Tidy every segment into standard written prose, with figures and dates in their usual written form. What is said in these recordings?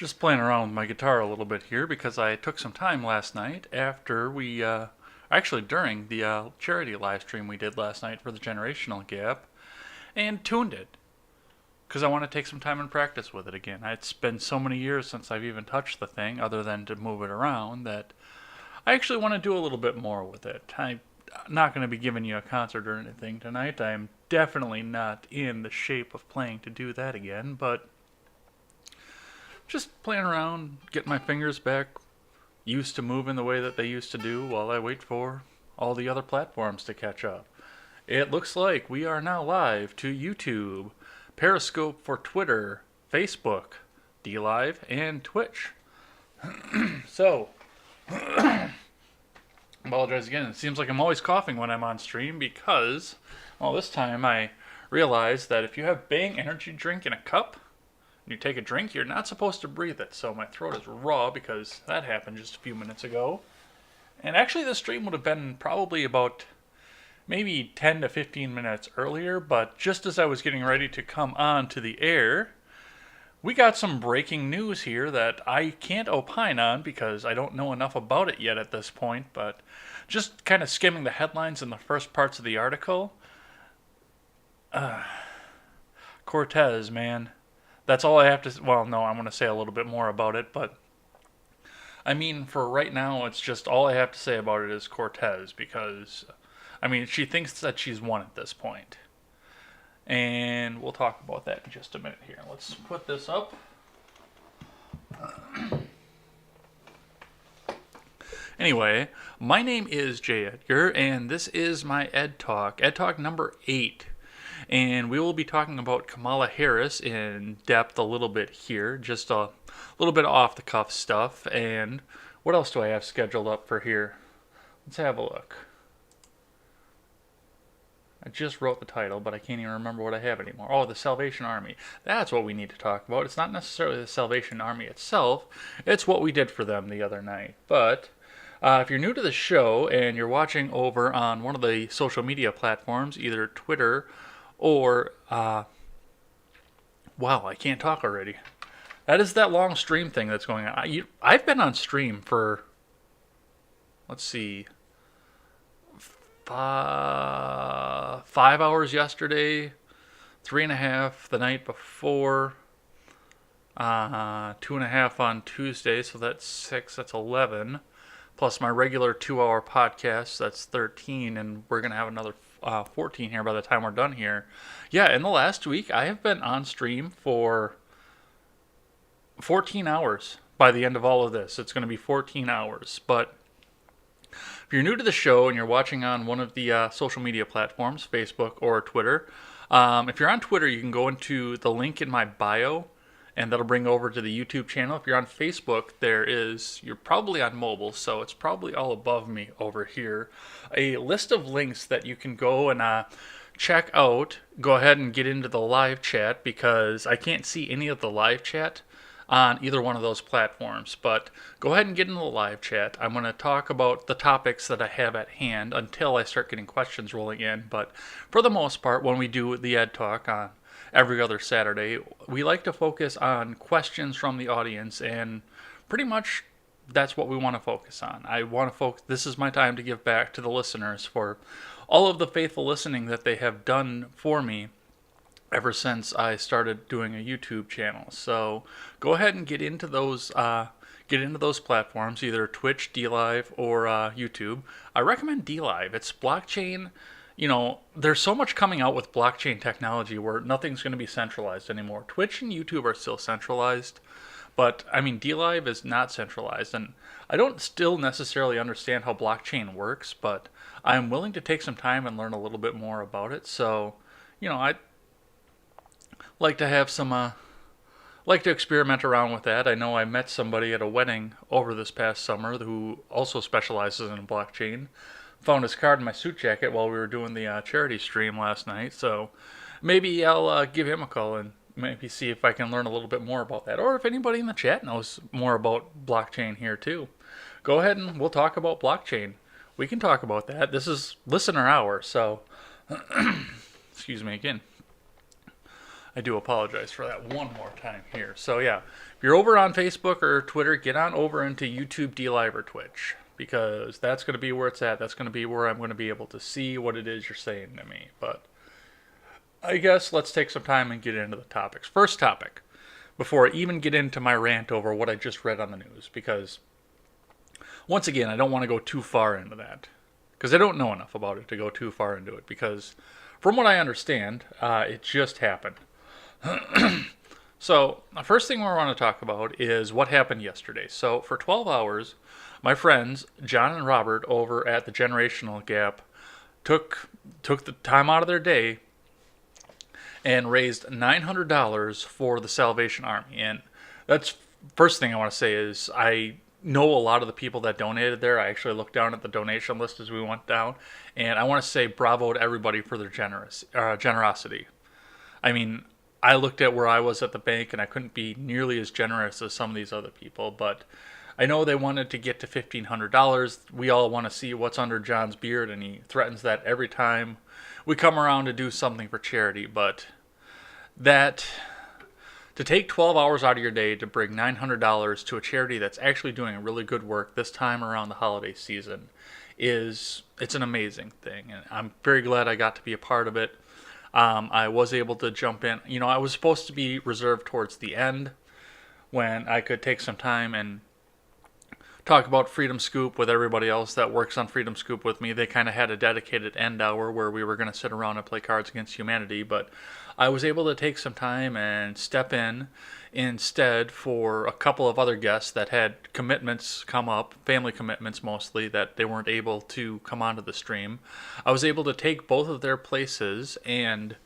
Just playing around with my guitar a little bit here because I took some time last night after actually during the charity live stream we did last night for the generational gap, and tuned it because I want to take some time and practice with it again. It's been so many years since I've even touched the thing other than to move it around that I actually want to do a little bit more with it. I'm not going to be giving you a concert or anything tonight. I'm definitely not in the shape of playing to do that again, but just playing around, getting my fingers back used to moving the way that they used to do while I wait for all the other platforms to catch up. It looks like we are now live to YouTube, Periscope for Twitter, Facebook, DLive, and Twitch. So, apologize again. It seems like I'm always coughing when I'm on stream because, well, this time I realized that if you have Bang energy drink in a cup, you take a drink, you're not supposed to breathe it. So my throat is raw because that happened just a few minutes ago. And actually the stream would have been probably about maybe 10 to 15 minutes earlier, but just as I was getting ready to come on to the air, we got some breaking news here that I can't opine on because I don't know enough about it yet at this point, but just kind of skimming the headlines in the first parts of the article. Cortez, man. That's all I have to... Well, no, I'm going to say a little bit more about it, but... I mean, for right now, it's just all I have to say about it is Cortez, because... I mean, she thinks that she's won at this point. And we'll talk about that in just a minute here. Let's put this up. Anyway, my name is Jay Edgar, and this is my Ed Talk number 8. And we will be talking about Kamala Harris in depth a little bit here, just a little bit off-the-cuff stuff. And what else do I have scheduled up for here? Let's have a look. I just wrote the title, but I can't even remember what I have anymore. Oh, the Salvation Army. That's what we need to talk about. It's not necessarily the Salvation Army itself. It's what we did for them the other night. But if you're new to the show and you're watching over on one of the social media platforms, either Twitter or, wow, I can't talk already. That is that long stream thing that's going on. I've been on stream for, let's see, 5 hours yesterday, 3.5 the night before, 2.5 on Tuesday, so that's 6, that's 11, plus my regular 2-hour podcast, that's 13, and we're going to have another 14 here by the time we're done here. Yeah, in the last week, I have been on stream for 14 hours by the end of all of this. It's going to be 14 hours. But if you're new to the show and you're watching on one of the social media platforms, Facebook or Twitter, if you're on Twitter, you can go into the link in my bio, and that'll bring over to the YouTube channel. If you're on Facebook, you're probably on mobile, so it's probably all above me over here, a list of links that you can go and check out. Go ahead and get into the live chat because I can't see any of the live chat on either one of those platforms. But go ahead and get into the live chat. I'm going to talk about the topics that I have at hand until I start getting questions rolling in. But for the most part, when we do the Ed Talk on every other Saturday, we like to focus on questions from the audience, and pretty much that's what we want to focus on. I want to focus. This is my time to give back to the listeners for all of the faithful listening that they have done for me ever since I started doing a YouTube channel. So go ahead and get into those platforms, either Twitch, DLive, or YouTube. I recommend DLive. It's blockchain. You know, there's so much coming out with blockchain technology where nothing's going to be centralized anymore. Twitch and YouTube are still centralized, but I mean, DLive is not centralized, and I don't still necessarily understand how blockchain works, but I'm willing to take some time and learn a little bit more about it. So, you know, I'd like to have like to experiment around with that. I know I met somebody at a wedding over this past summer who also specializes in blockchain. Found his card in my suit jacket while we were doing the charity stream last night, so maybe I'll give him a call and maybe see if I can learn a little bit more about that, or if anybody in the chat knows more about blockchain here too. Go ahead and we'll talk about blockchain. We can talk about that. This is listener hour, so excuse me again. I do apologize for that one more time here. So yeah, if if you're over on Facebook or Twitter, get on over into YouTube, D Live, or Twitch, because that's going to be where it's at. That's going to be where I'm going to be able to see what it is you're saying to me. But I guess let's take some time and get into the topics. First topic, before I even get into my rant over what I just read on the news, because once again, I don't want to go too far into that, because I don't know enough about it to go too far into it, because from what I understand, it just happened. So, the first thing we want to talk about is what happened yesterday. So, for 12 hours, my friends, John and Robert, over at the Generational Gap, took the time out of their day and raised $900 for the Salvation Army. And that's first thing I want to say is I know a lot of the people that donated there. I actually looked down at the donation list as we went down, and I want to say bravo to everybody for their generosity. I mean, I looked at where I was at the bank, and I couldn't be nearly as generous as some of these other people, but I know they wanted to get to $1,500. We all want to see what's under John's beard, and he threatens that every time we come around to do something for charity. But that, to take 12 hours out of your day to bring $900 to a charity that's actually doing really good work this time around the holiday season, it's an amazing thing, and I'm very glad I got to be a part of it. I was able to jump in. You know, I was supposed to be reserved towards the end when I could take some time and talk about Freedom Scoop with everybody else that works on Freedom Scoop with me. They kind of had a dedicated end hour where we were going to sit around and play Cards Against Humanity, but I was able to take some time and step in instead for a couple of other guests that had commitments come up, family commitments mostly, that they weren't able to come onto the stream. I was able to take both of their places, and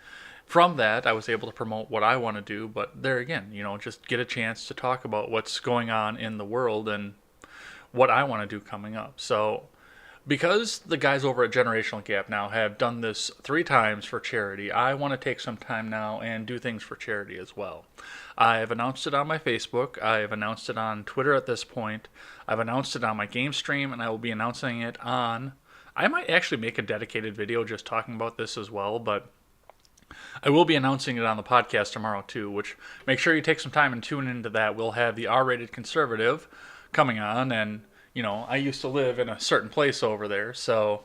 from that I was able to promote what I want to do, but there again, you know, just get a chance to talk about what's going on in the world and what I want to do coming up. So because the guys over at Generational Gap now have done this 3 times for charity, I want to take some time now and do things for charity as well. I've announced it on my Facebook. I've announced it on Twitter at this point. I've announced it on my game stream, and I will be announcing it on... I might actually make a dedicated video just talking about this as well, but I will be announcing it on the podcast tomorrow too, which make sure you take some time and tune into that. We'll have the R-Rated Conservative coming on, and you know, I used to live in a certain place over there, so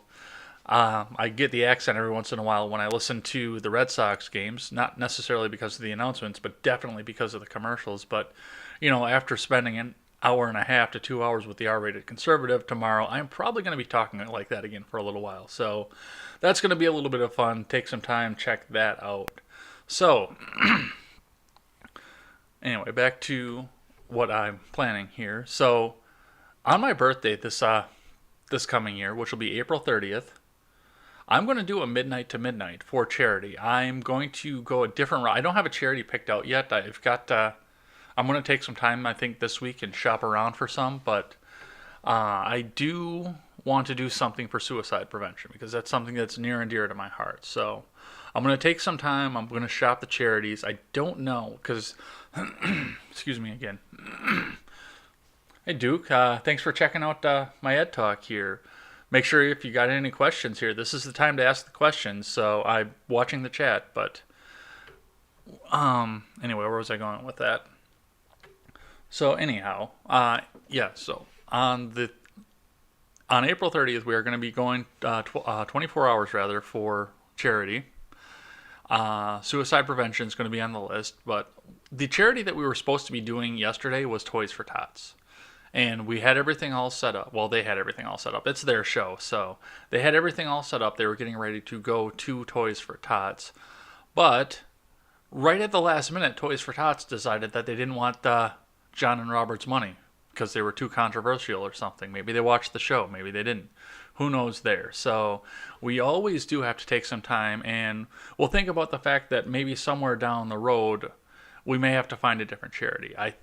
I get the accent every once in a while when I listen to the Red Sox games, not necessarily because of the announcements, but definitely because of the commercials. But, you know, after spending an hour and a half to 2 hours with the R-Rated Conservative tomorrow, I'm probably going to be talking like that again for a little while. So that's going to be a little bit of fun. Take some time, check that out. So, anyway, back to what I'm planning here. So, on my birthday this coming year, which will be April 30th, I'm going to do a midnight to midnight for charity. I'm going to go a different route. I don't have a charity picked out yet. I'm going to take some time, I think, this week and shop around for some, but I do want to do something for suicide prevention because that's something that's near and dear to my heart. So I'm going to take some time. I'm going to shop the charities. I don't know because, excuse me again. Hey, Duke. Thanks for checking out my Ed Talk here. Make sure if you got any questions here, this is the time to ask the questions. So I'm watching the chat, but anyway, where was I going with that? So anyhow, so on April 30th, we are going to be going 24 hours rather for charity. Suicide prevention is going to be on the list, but the charity that we were supposed to be doing yesterday was Toys for Tots. And we had everything all set up. Well, they had everything all set up. It's their show, so they had everything all set up. They were getting ready to go to Toys for Tots. But right at the last minute, Toys for Tots decided that they didn't want John and Robert's money because they were too controversial or something. Maybe they watched the show. Maybe they didn't. Who knows there? So we always do have to take some time, and we'll think about the fact that maybe somewhere down the road we may have to find a different charity. I